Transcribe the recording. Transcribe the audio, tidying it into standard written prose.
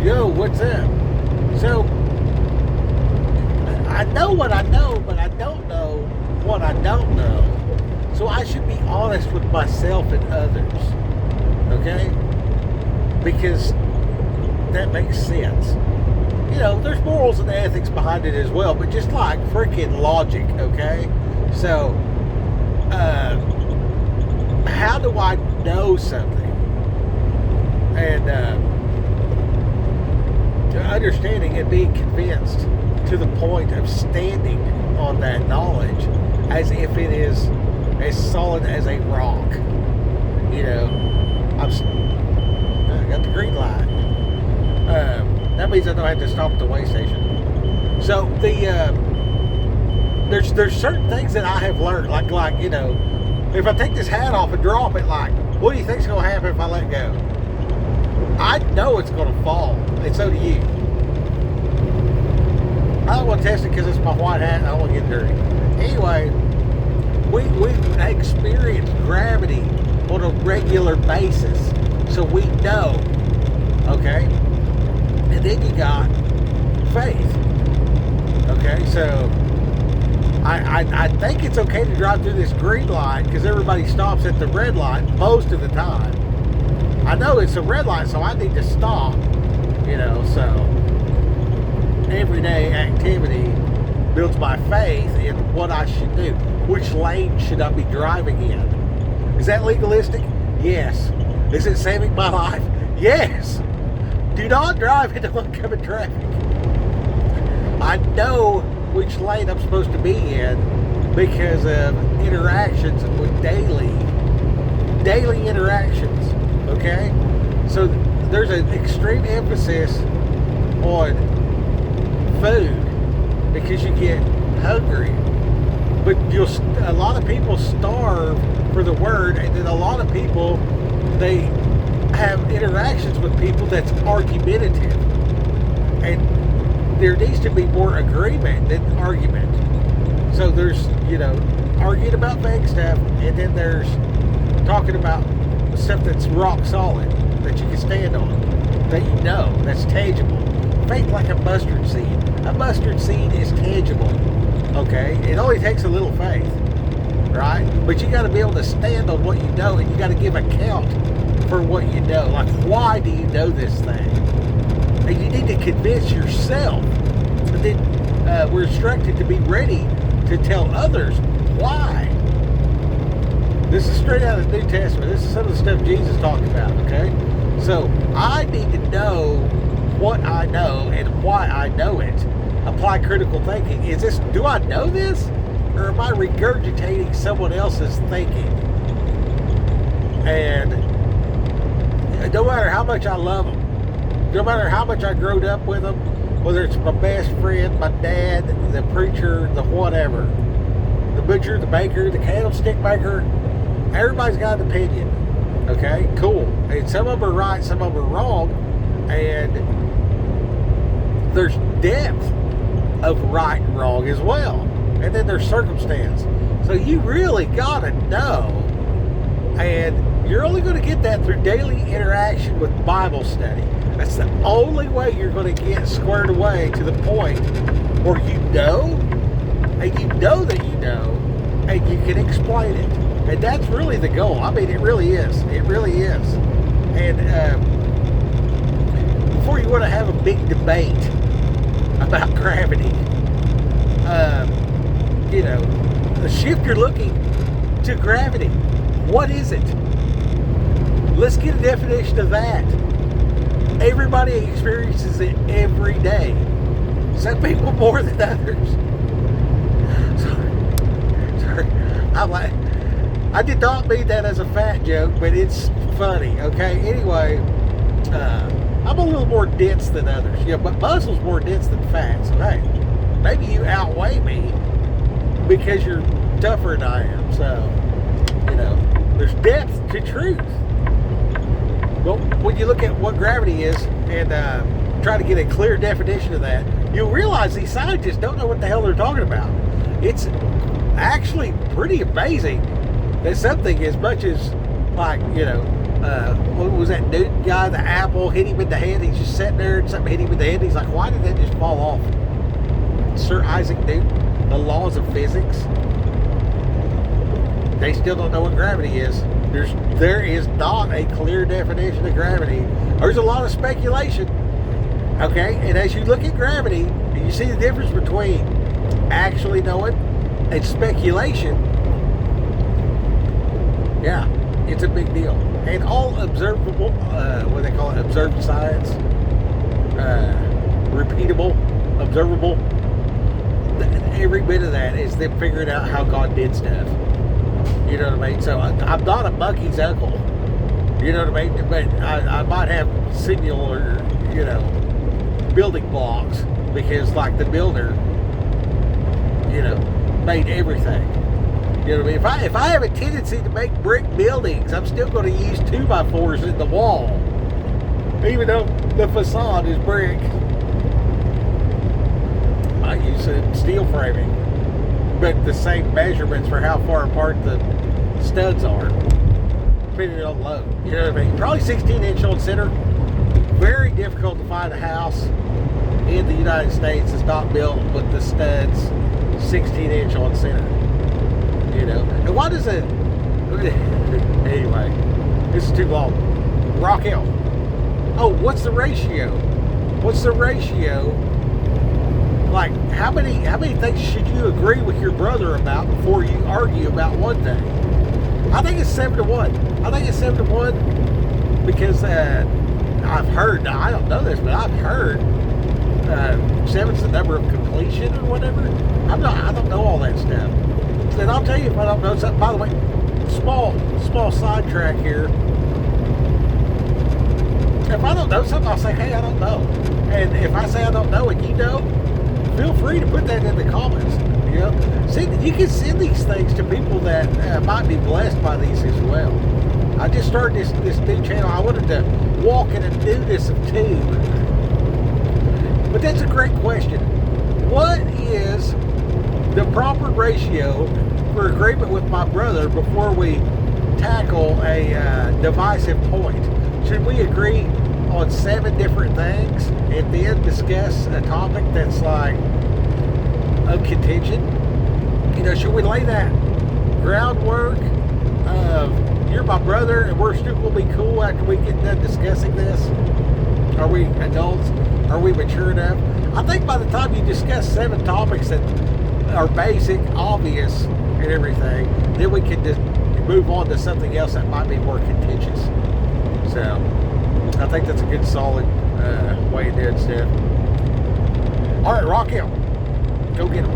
Yo, what's up? So, I know what I know, but I don't know what I don't know. So I should be honest with myself and others. Okay? Because that makes sense. You know, there's morals and ethics behind it as well, but just like freaking logic, okay? So, how do I know something? And, understanding and being convinced to the point of standing on that knowledge as if it is as solid as a rock. You know, I got the green light. That means I don't have to stop at the way station. So there's certain things that I have learned, like you know, if I take this hat off and drop it, like, what do you think's going to happen if I let go? I know it's going to fall, and so do you. I don't want to test it because it's my white hat and I don't want to get dirty. Anyway, we experience gravity on a regular basis, so we know, okay? And then you got faith, okay? So I think it's okay to drive through this green light because everybody stops at the red light most of the time. I know it's a red light, so I need to stop, you know, so everyday activity builds my faith in what I should do. Which lane should I be driving in? Is that legalistic? Yes. Is it saving my life? Yes. Do not drive into oncoming traffic. I know which lane I'm supposed to be in because of interactions with daily interactions. Okay? So there's an extreme emphasis on food because you get hungry, but a lot of people starve for the word, and then a lot of people, they have interactions with people that's argumentative, and there needs to be more agreement than argument. So there's, you know, arguing about vague stuff, and then there's talking about stuff that's rock solid, that you can stand on, that you know, that's tangible. Faith like a mustard seed. A mustard seed is tangible, okay? It only takes a little faith, right? But you got to be able to stand on what you know, and you got to give account for what you know. Like, why do you know this thing? And you need to convince yourself. And then we're instructed to be ready to tell others why. This is straight out of the New Testament. This is some of the stuff Jesus talked about, okay? So I need to know what I know and why I know it. Apply critical thinking. Do I know this? Or am I regurgitating someone else's thinking? And no matter how much I love them, no matter how much I growed up with them, whether it's my best friend, my dad, the preacher, the whatever, the butcher, the baker, the candlestick maker, everybody's got an opinion. Okay, cool. And some of them are right, some of them are wrong, and there's depth of right and wrong as well. And then there's circumstance. So you really gotta know. And you're only going to get that through daily interaction with Bible study. That's the only way you're going to get squared away to the point where you know, and you know that you know, and you can explain it. And that's really the goal. I mean, it really is. It really is. And before you want to have a big debate about gravity, you know, shift your looking to gravity. What is it? Let's get a definition of that. Everybody experiences it every day. Some people more than others. Sorry. I did not mean that as a fat joke, but it's funny, okay? Anyway, I'm a little more dense than others. Yeah, but muscle's more dense than fat. So, hey, maybe you outweigh me because you're tougher than I am. So, you know, there's depth to truth. Well, when you look at what gravity is and try to get a clear definition of that, you'll realize these scientists don't know what the hell they're talking about. It's actually pretty amazing that something as much as, like, you know, what was that Newton guy? The apple hit him in the head. He's just sitting there and something hit him in the head. He's like, why did that just fall off? Sir Isaac Newton, the laws of physics. They still don't know what gravity is. There is not a clear definition of gravity. There's a lot of speculation. Okay, and as you look at gravity, and you see the difference between actually knowing and speculation, yeah, it's a big deal. And all observable, what they call it, observed science, repeatable, observable, every bit of that is them figuring out how God did stuff. You know what I mean? So I'm not a monkey's uncle. You know what I mean? But I might have similar, building blocks, because like the builder, made everything. You know what I mean? If I have a tendency to make brick buildings, I'm still going to use 2x4s in the wall, even though the facade is brick. I use steel framing, but the same measurements for how far apart the studs are, depending on load. You know what I mean? Probably 16-inch on center. Very difficult to find a house in the United States that's not built with the studs 16-inch on center. And why does it? Anyway, this is too long. Rock Hill. Oh, what's the ratio? What's the ratio? Like, how many things should you agree with your brother about before you argue about one thing? I think it's 7-1. I think it's 7-1 because I've heard. Now, I don't know this, but I've heard 7's the number of completion or whatever. I don't know all that stuff. And I'll tell you if I don't know something. By the way, small sidetrack here. If I don't know something, I'll say, hey, I don't know. And if I say I don't know and you know, feel free to put that in the comments. See, you can send these things to people that might be blessed by these as well. I just started this new channel. I wanted to walk in a newness of two. But that's a great question. What is the proper ratio for agreement with my brother before we tackle a divisive point? Should we agree on 7 different things and then discuss a topic that's like of contention? Should we lay that groundwork of you're my brother and we're still going to be cool after we get done discussing this? Are we adults? Are we mature enough? I think by the time you discuss 7 topics that are basic, obvious, and everything, then we can just move on to something else that might be more contentious. So, I think that's a good, solid way of doing stuff. All right, Rock Hill. Go get them.